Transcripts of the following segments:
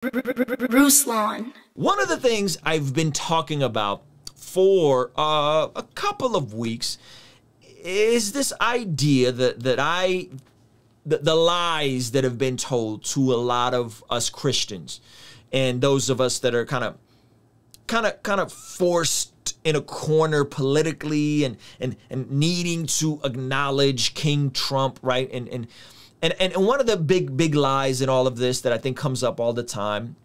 Ruslan. One of the things I've been talking about for a couple of weeks is this idea that the lies that have been told to a lot of us Christians and those of us that are kind of forced in a corner politically and needing to acknowledge King Trump, right? And one of the big lies in all of this that I think comes up all the time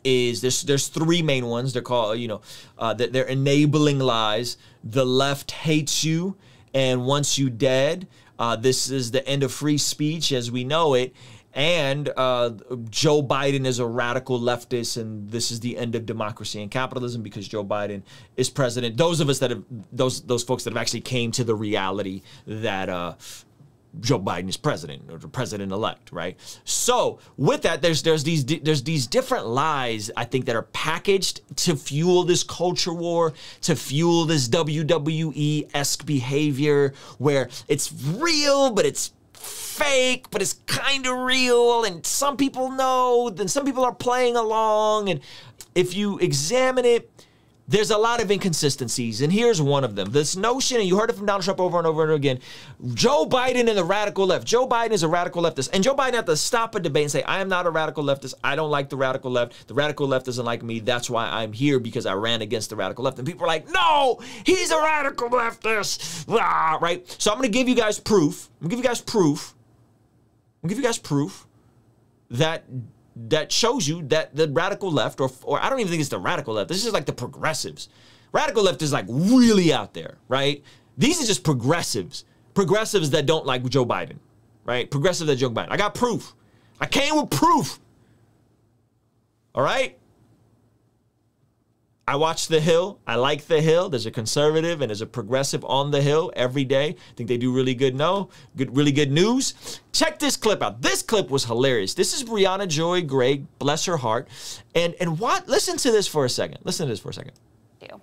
is there's three main ones. They're called, they're enabling lies. The left hates you, and once you dead, this is the end of free speech as we know it. And Joe Biden is a radical leftist, and this is the end of democracy and capitalism because Joe Biden is president. Those of us that have those folks that have actually came to the reality that Joe Biden is president or the president-elect, right? So with that, there's these different lies, I think, that are packaged to fuel this culture war, to fuel this WWE-esque behavior where it's real, but it's fake, but it's kind of real, and some people know, then some people are playing along, and if you examine it, there's a lot of inconsistencies, and here's one of them. This notion, and you heard it from Donald Trump over and over and over again, Joe Biden and the radical left. Joe Biden is a radical leftist, and Joe Biden had to stop a debate and say, I am not a radical leftist. I don't like the radical left. The radical left doesn't like me. That's why I'm here, because I ran against the radical left. And people are like, no, he's a radical leftist, right? So I'm going to give you guys proof. I'm going to give you guys proof that shows you that the radical left, or I don't even think it's the radical left. This is like the progressives. Radical left is like really out there, right? These are just progressives. Progressives that don't like Joe Biden, right? Progressives that Joe Biden. I got proof. I came with proof. All right? I watch The Hill. I like The Hill. There's a conservative and there's a progressive on The Hill every day. I think they do really really good news. Check this clip out. This clip was hilarious. This is Briahna Joy Gray, bless her heart. And what? Listen to this for a second. Listen to this for a second. Yeah.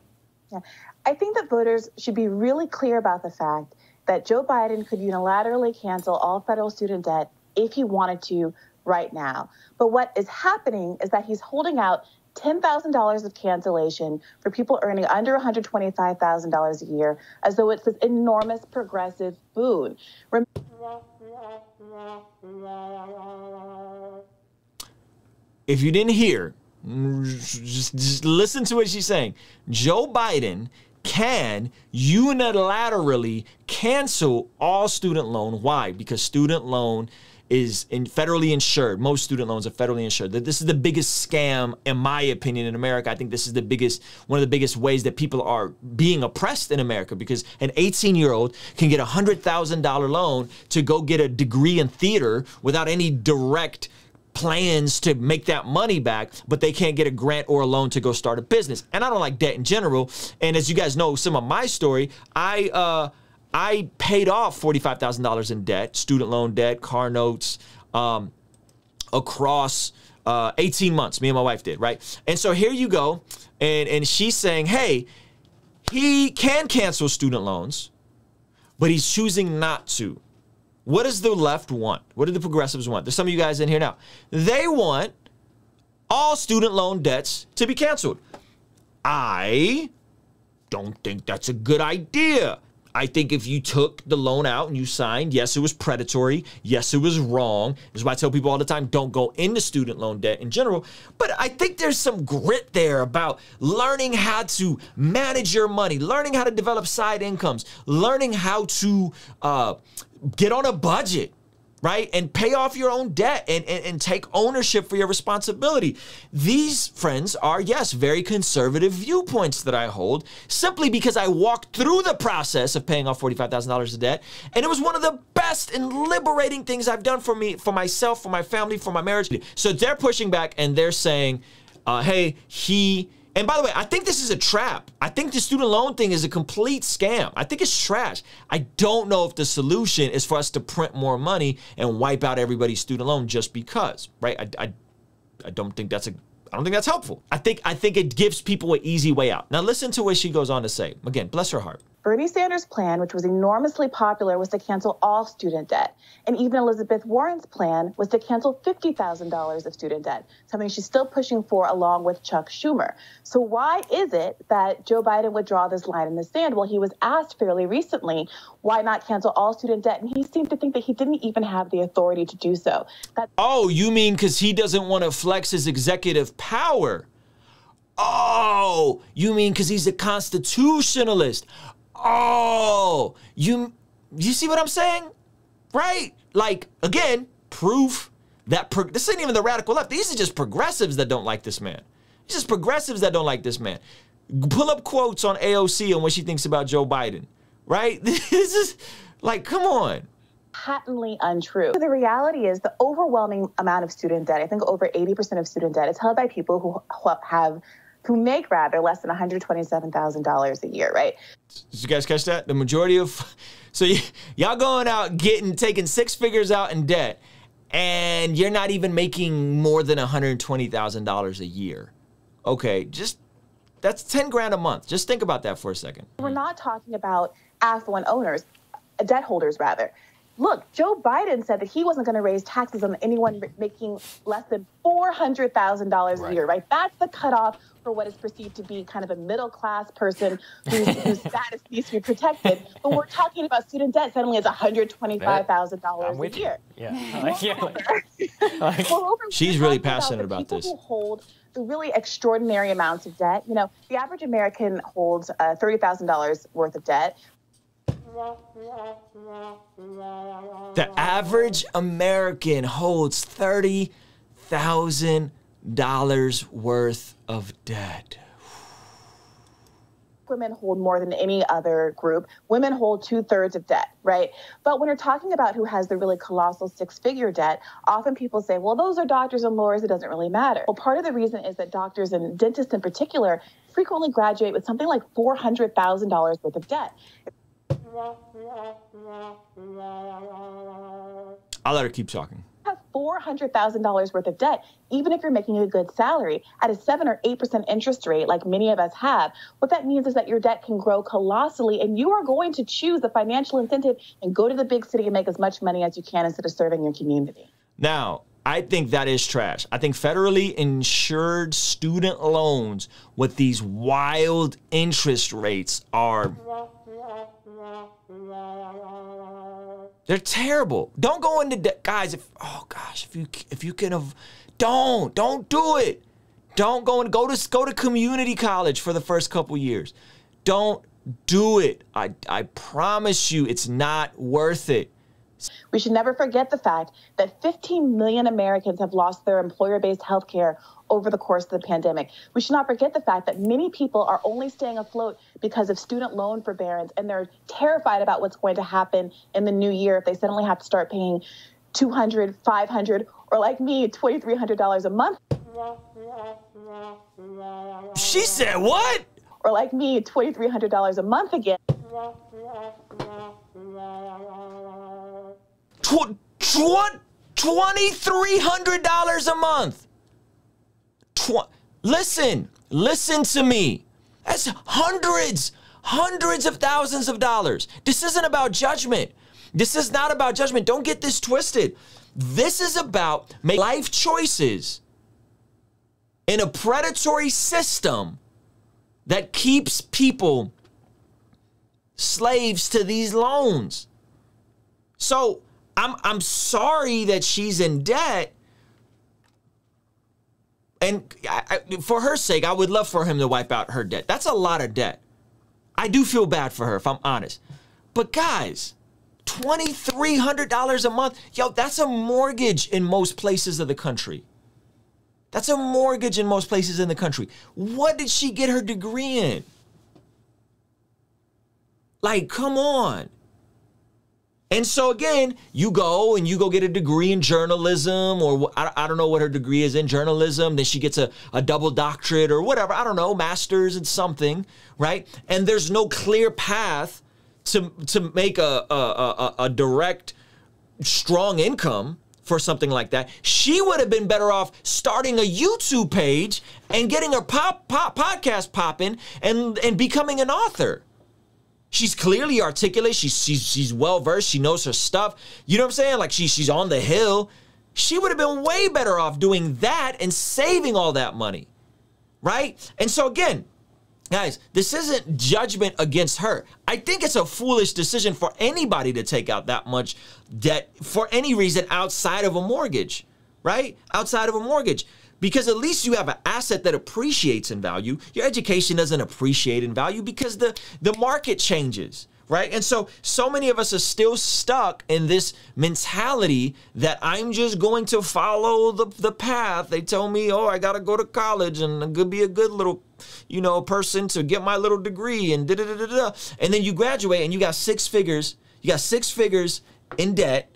I think that voters should be really clear about the fact that Joe Biden could unilaterally cancel all federal student debt if he wanted to right now. But what is happening is that he's holding out $10,000 of cancellation for people earning under $125,000 a year, as though it's this enormous progressive boon. If you didn't hear, just listen to what she's saying. Joe Biden can unilaterally cancel all student loan. Why? Because student loan is federally insured. Most student loans are federally insured. This is the biggest scam, in my opinion, in America. I think this is one of the biggest ways that people are being oppressed in America, because an 18-year-old can get a $100,000 loan to go get a degree in theater without any direct plans to make that money back, but they can't get a grant or a loan to go start a business. And I don't like debt in general. And as you guys know, some of my story, I paid off $45,000 in debt, student loan debt, car notes, across 18 months. Me and my wife did, right? And so here you go. And she's saying, hey, he can cancel student loans, but he's choosing not to. What does the left want? What do the progressives want? There's some of you guys in here now. They want all student loan debts to be canceled. I don't think that's a good idea. I think if you took the loan out and you signed, yes, it was predatory. Yes, it was wrong. This is why I tell people all the time, don't go into student loan debt in general. But I think there's some grit there about learning how to manage your money, learning how to develop side incomes, learning how to get on a budget, right? And pay off your own debt and take ownership for your responsibility. These, friends, are, yes, very conservative viewpoints that I hold, simply because I walked through the process of paying off $45,000 of debt, and it was one of the best and liberating things I've done for me, for myself, for my family, for my marriage. So they're pushing back and they're saying, hey, and by the way, I think this is a trap. I think the student loan thing is a complete scam. I think it's trash. I don't know if the solution is for us to print more money and wipe out everybody's student loan just because, right? I don't think that's helpful. I think it gives people an easy way out. Now listen to what she goes on to say. Again, bless her heart. Bernie Sanders' plan, which was enormously popular, was to cancel all student debt. And even Elizabeth Warren's plan was to cancel $50,000 of student debt, something she's still pushing for along with Chuck Schumer. So why is it that Joe Biden would draw this line in the sand? Well, he was asked fairly recently, why not cancel all student debt? And he seemed to think that he didn't even have the authority to do so. Oh, you mean because he doesn't want to flex his executive power? Oh, you mean because he's a constitutionalist? Oh, you see what I'm saying? Right? Like, again, proof that this ain't even the radical left. These are just progressives that don't like this man. It's just progressives that don't like this man. Pull up quotes on AOC on what she thinks about Joe Biden, right? This is like, come on. Patently untrue. The reality is the overwhelming amount of student debt, I think over 80% of student debt, is held by people who make less than $127,000 a year, right? Did you guys catch that? The majority of, so y'all going out taking six figures out in debt, and you're not even making more than $120,000 a year. Okay, that's 10 grand a month. Just think about that for a second. We're not talking about affluent owners, debt holders rather. Look, Joe Biden said that he wasn't going to raise taxes on anyone making less than $400,000 a year, right? That's the cutoff for what is perceived to be kind of a middle-class person whose status needs to be protected. But we're talking about student debt suddenly it's $125,000 a year. She's really passionate about this. People who hold the really extraordinary amounts of debt. You know, the average American holds $30,000 worth of debt. The average American holds $30,000 worth of debt. Women hold more than any other group. Women hold 2/3 of debt, right? But when you're talking about who has the really colossal six-figure debt, often people say, well, those are doctors and lawyers, it doesn't really matter. Well, part of the reason is that doctors and dentists in particular frequently graduate with something like $400,000 worth of debt. I'll let her keep talking. Have $400,000 worth of debt, even if you're making a good salary at a 7 or 8% interest rate, like many of us have. What that means is that your debt can grow colossally, and you are going to choose the financial incentive and go to the big city and make as much money as you can instead of serving your community. Now, I think that is trash. I think federally insured student loans with these wild interest rates are... they're terrible. Don't go into debt, guys. If you can, don't do it. Don't go to community college for the first couple years. Don't do it. I promise you, it's not worth it. We should never forget the fact that 15 million Americans have lost their employer-based health care over the course of the pandemic. We should not forget the fact that many people are only staying afloat because of student loan forbearance, and they're terrified about what's going to happen in the new year if they suddenly have to start paying $200, $500, or like me, $2,300 a month. She said what? Or like me, $2,300 a month again. $2,300 a month. Listen to me. That's hundreds of thousands of dollars. This isn't about judgment. This is not about judgment. Don't get this twisted. This is about making life choices in a predatory system that keeps people slaves to these loans. So I'm sorry that she's in debt. And for her sake, I would love for him to wipe out her debt. That's a lot of debt. I do feel bad for her, if I'm honest. But guys, $2,300 a month, yo, that's a mortgage in most places of the country. That's a mortgage in most places in the country. What did she get her degree in? Like, come on. And so again, you go get a degree in journalism, or I don't know what her degree is in journalism. Then she gets a double doctorate or whatever. I don't know, master's in something, right? And there's no clear path to make a direct, strong income for something like that. She would have been better off starting a YouTube page and getting her podcast popping and becoming an author. She's clearly articulate. She's well-versed. She knows her stuff. You know what I'm saying? Like she's on the hill. She would have been way better off doing that and saving all that money, right? And so again, guys, this isn't judgment against her. I think it's a foolish decision for anybody to take out that much debt for any reason outside of a mortgage, right? Outside of a mortgage. Because at least you have an asset that appreciates in value. Your education doesn't appreciate in value because the market changes, right? And so many of us are still stuck in this mentality that I'm just going to follow the path. They tell me, oh, I got to go to college and I'm going to be a good little, you know, person to get my little degree and da-da-da-da-da. And then you graduate and you got 6 figures. You got 6 figures in debt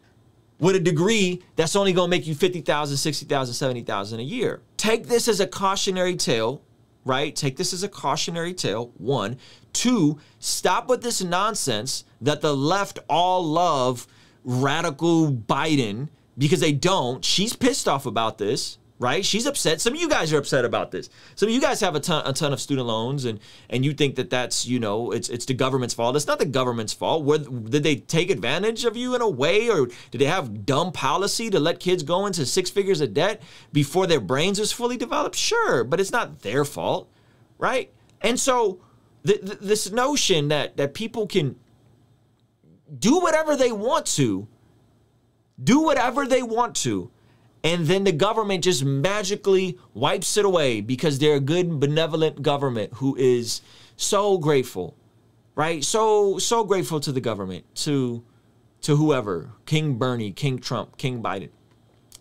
with a degree that's only going to make you $50,000, $60,000, $70,000 a year. Take this as a cautionary tale, right? Take this as a cautionary tale, 1. 2, stop with this nonsense that the left all love radical Biden because they don't. She's pissed off about this, right? She's upset. Some of you guys are upset about this. Some of you guys have a ton of student loans and you think that that's, you know, it's the government's fault. It's not the government's fault. Did they take advantage of you in a way, or did they have dumb policy to let kids go into 6 figures of debt before their brains was fully developed? Sure, but it's not their fault, right? And so this notion that people can do whatever they want to, and then the government just magically wipes it away because they're a good, benevolent government who is so grateful, right? So grateful to the government, to whoever, King Bernie, King Trump, King Biden.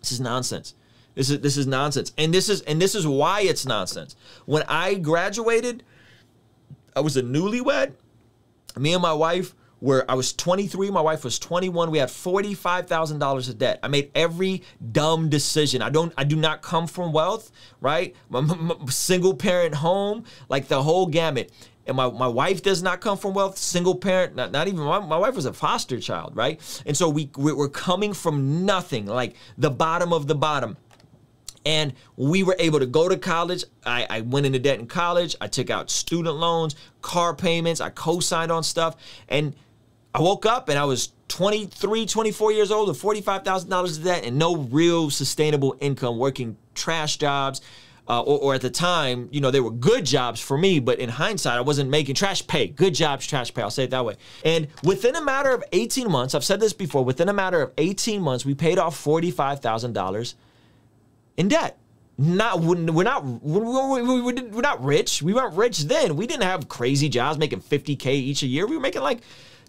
This is nonsense. This is nonsense. And this is why it's nonsense. When I graduated, I was a newlywed. Me and my wife I was 23, my wife was 21. We had $45,000 of debt. I made every dumb decision. I do not come from wealth, right? Single parent home, like the whole gamut. And my wife does not come from wealth, single parent, not even, my wife was a foster child, right? And so we're coming from nothing, like the bottom of the bottom. And we were able to go to college. I went into debt in college. I took out student loans, car payments. I co-signed on stuff. And I woke up and I was 23, 24 years old with $45,000 of debt and no real sustainable income, working trash jobs. Or at the time, you know, they were good jobs for me, but in hindsight, I wasn't making trash pay. Good jobs, trash pay, I'll say it that way. And within a matter of 18 months, I've said this before, within a matter of 18 months, we paid off $45,000 in debt. We're not rich. We weren't rich then. We didn't have crazy jobs making $50K each a year. We were making like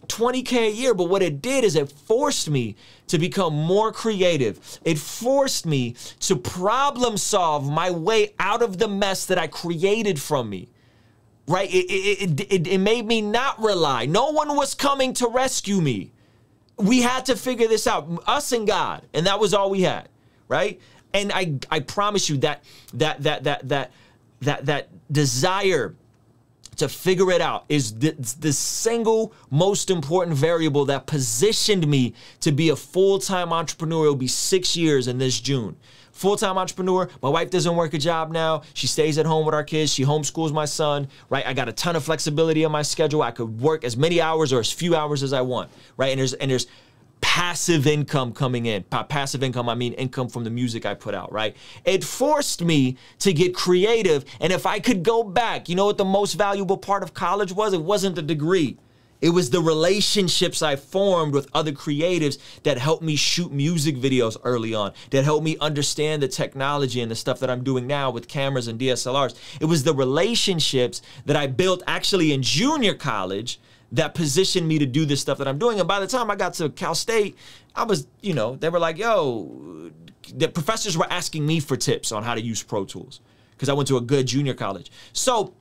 $20K a year. But what it did is it forced me to become more creative. It forced me to problem solve my way out of the mess that I created from me. Right? It made me not rely. No one was coming to rescue me. We had to figure this out, us and God, and that was all we had. Right? And I promise you that desire to figure it out is the single most important variable that positioned me to be a full-time entrepreneur. It'll be 6 years in this June. Full-time entrepreneur. My wife doesn't work a job now. She stays at home with our kids. She homeschools my son, right? I got a ton of flexibility in my schedule. I could work as many hours or as few hours as I want, right? And there's passive income coming in. By passive income, I mean income from the music I put out, right? It forced me to get creative. And if I could go back, you know what the most valuable part of college was? It wasn't the degree. It was the relationships I formed with other creatives that helped me shoot music videos early on, that helped me understand the technology and the stuff that I'm doing now with cameras and DSLRs. It was the relationships that I built actually in junior college that positioned me to do this stuff that I'm doing. And by the time I got to Cal State, I was, you know, they were like, yo, the professors were asking me for tips on how to use Pro Tools because I went to a good junior college. So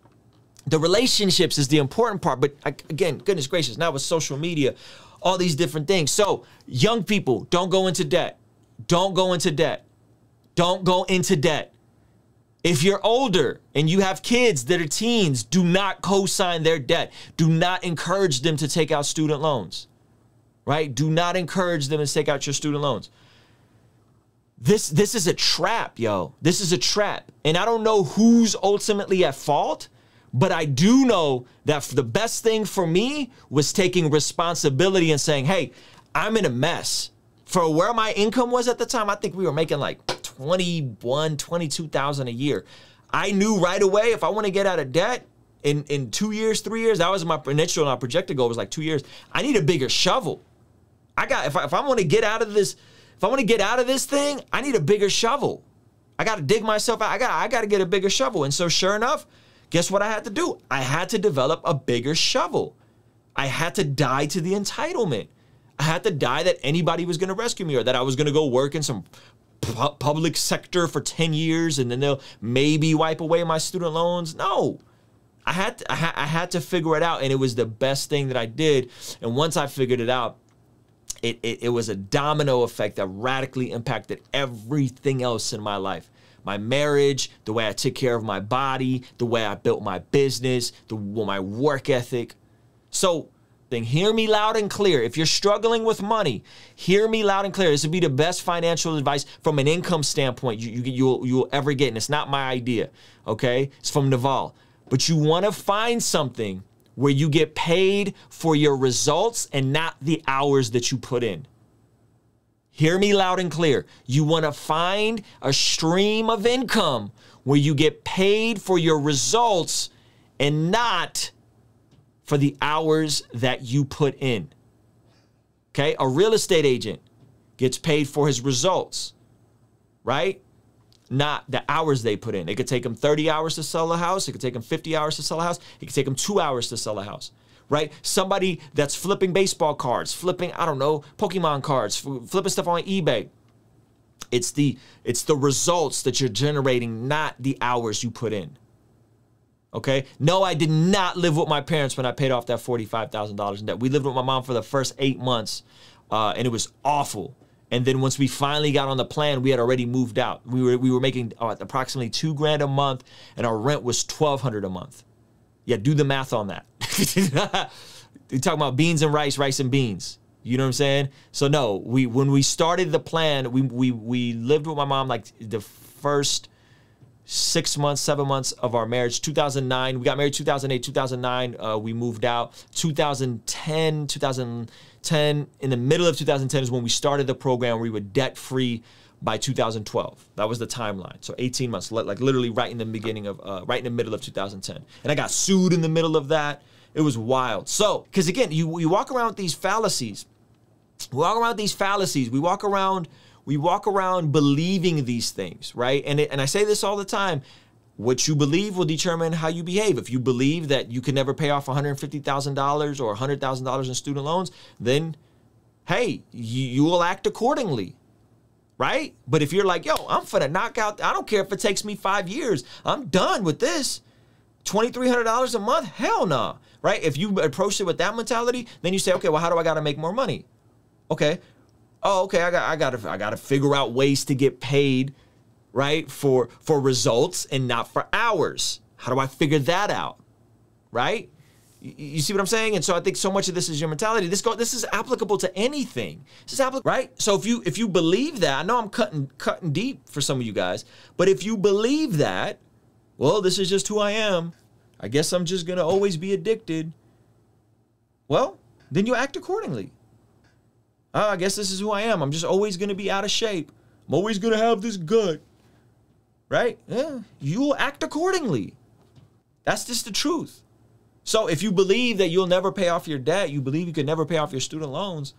the relationships is the important part. But again, goodness gracious, now with social media, all these different things. So young people, don't go into debt. Don't go into debt. Don't go into debt. If you're older and you have kids that are teens, do not co-sign their debt. Do not encourage them to take out student loans, right? Do not encourage them to take out your student loans. This is a trap, yo. This is a trap. And I don't know who's ultimately at fault, But I do know that the best thing for me was taking responsibility and saying, hey, I'm in a mess. For where my income was at the time, I think we were making like 21, 22,000 a year. I knew right away if I want to get out of debt in 2 years, 3 years, that was my initial and our projected goal was like 2 years. I need a bigger shovel. If I want to get out of this, if I want to get out of this thing, I need a bigger shovel. I got to dig myself out. I got to get a bigger shovel. And so sure enough, guess what I had to do? I had to develop a bigger shovel. I had to die to the entitlement. I had to die that anybody was going to rescue me or that I was going to go work in some public sector for 10 years and then they'll maybe wipe away my student loans. No, I had to figure it out, and it was the best thing that I did. And once I figured it out, it was a domino effect that radically impacted everything else in my life. My marriage, the way I took care of my body, the way I built my business, my work ethic. So then hear me loud and clear. If you're struggling with money, hear me loud and clear. This would be the best financial advice from an income standpoint you'll ever get. And it's not my idea, okay? It's from Naval. But you want to find something where you get paid for your results and not the hours that you put in. Hear me loud and clear. You want to find a stream of income where you get paid for your results and not for the hours that you put in. Okay? A real estate agent gets paid for his results, right? Not the hours they put in. It could take them 30 hours to sell a house. It could take them 50 hours to sell a house. It could take them 2 hours to sell a house, right? Somebody that's flipping baseball cards, flipping, I don't know, Pokemon cards, flipping stuff on eBay. It's the results that you're generating, not the hours you put in. Okay? No, I did not live with my parents when I paid off that $45,000 in debt. We lived with my mom for the first 8 months, and it was awful. And then once we finally got on the plan, we had already moved out. We were making approximately $2,000 a month, and our rent was $1,200 a month. Yeah, do the math on that. You're talking about beans and rice, rice and beans. You know what I'm saying? So no, when we started the plan, we lived with my mom like the first 6 months, 7 months of our marriage. 2009, we got married 2008, 2009, we moved out. 2010, in the middle of 2010 is when we started the program. We were debt-free by 2012. That was the timeline. So 18 months, like literally right in the beginning of, right in the middle of 2010. And I got sued in the middle of that. It was wild. So, because again, you walk around with these fallacies. We walk around these fallacies. We walk around believing these things, right? And I say this all the time. What you believe will determine how you behave. If you believe that you can never pay off $150,000 or $100,000 in student loans, then, hey, you will act accordingly, right? But if you're like, yo, I'm finna knock out, I don't care if it takes me 5 years. I'm done with this. $2,300 a month? Hell no, right? If you approach it with that mentality, then you say, okay, well, how do I gotta make more money? Okay. Oh, okay, I gotta figure out ways to get paid, right, for results and not for hours. How do I figure that out, right? You see what I'm saying? And so I think so much of this is your mentality. This is applicable to anything. This is applicable, right? So if you believe that, I know I'm cutting deep for some of you guys, but if you believe that, well, this is just who I am. I guess I'm just gonna always be addicted. Well, then you act accordingly. I guess this is who I am. I'm just always going to be out of shape. I'm always going to have this gut. Right? Yeah. You'll act accordingly. That's just the truth. So if you believe that you'll never pay off your debt, you believe you can never pay off your student loans,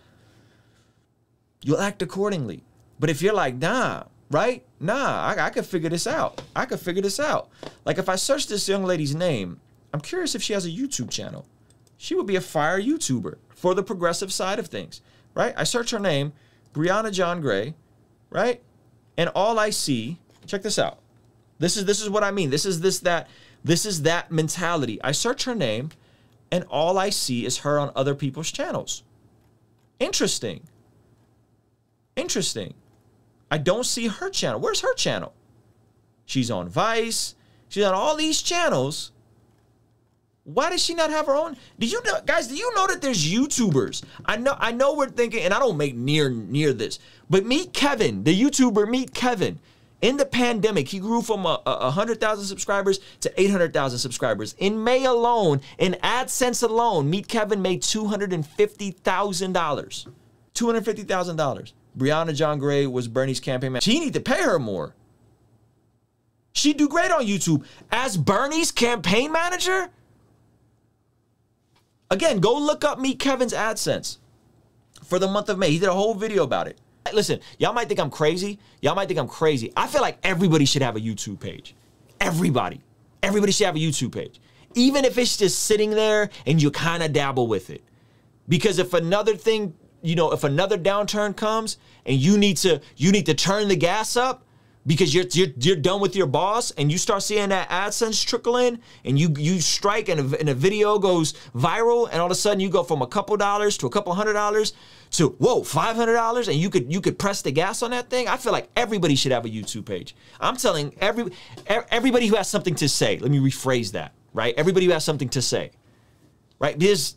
you'll act accordingly. But if you're like, nah, right? Nah, I could figure this out. I could figure this out. Like if I search this young lady's name, I'm curious if she has a YouTube channel. She would be a fire YouTuber for the progressive side of things. Right? I search her name, Briahna John Gray, right? And all I see, check this out. This is what I mean. This is that mentality. I search her name and all I see is her on other people's channels. Interesting. Interesting. I don't see her channel. Where's her channel? She's on Vice. She's on all these channels. Why does she not have her own? Do you know, guys, do you know that there's YouTubers? I know we're thinking, and I don't make near this, but meet Kevin, the YouTuber, meet Kevin. In the pandemic, he grew from 100,000 subscribers to 800,000 subscribers. In May alone, in AdSense alone, Meet Kevin made $250,000. $250,000. Briahna John Gray was Bernie's campaign manager. She need to pay her more. She'd do great on YouTube. As Bernie's campaign manager? Again, go look up Meet Kevin's AdSense for the month of May. He did a whole video about it. Listen, y'all might think I'm crazy. Y'all might think I'm crazy. I feel like everybody should have a YouTube page. Everybody. Everybody should have a YouTube page. Even if it's just sitting there and you kind of dabble with it. Because if another thing, you know, if another downturn comes and you need to turn the gas up because you're done with your boss and you start seeing that AdSense trickle in and you strike and a video goes viral and all of a sudden you go from a couple dollars to a couple $100 to, whoa, $500 and you could press the gas on that thing. I feel like everybody should have a YouTube page. I'm telling everybody who has something to say, let me rephrase that, right? Everybody who has something to say, right? There's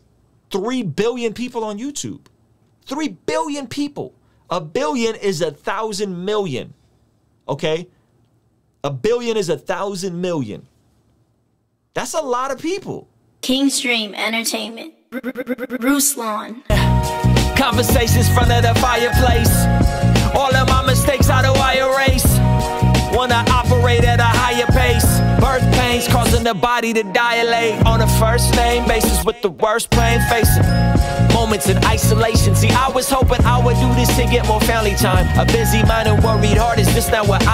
3 billion people on YouTube. 3 billion people. 1 billion is 1,000 million. Okay? 1 billion is 1,000 million. That's a lot of people. Kingstream Entertainment. Ruslan. Conversations front of the fireplace. All of my mistakes how do I erase? Wanna operate at a higher pace. Birth pains causing the body to dilate. On a first name basis with the worst pain facing. Moments in isolation. See, I was hoping I would do this to get more family time. A busy mind and worried heart, is this not what I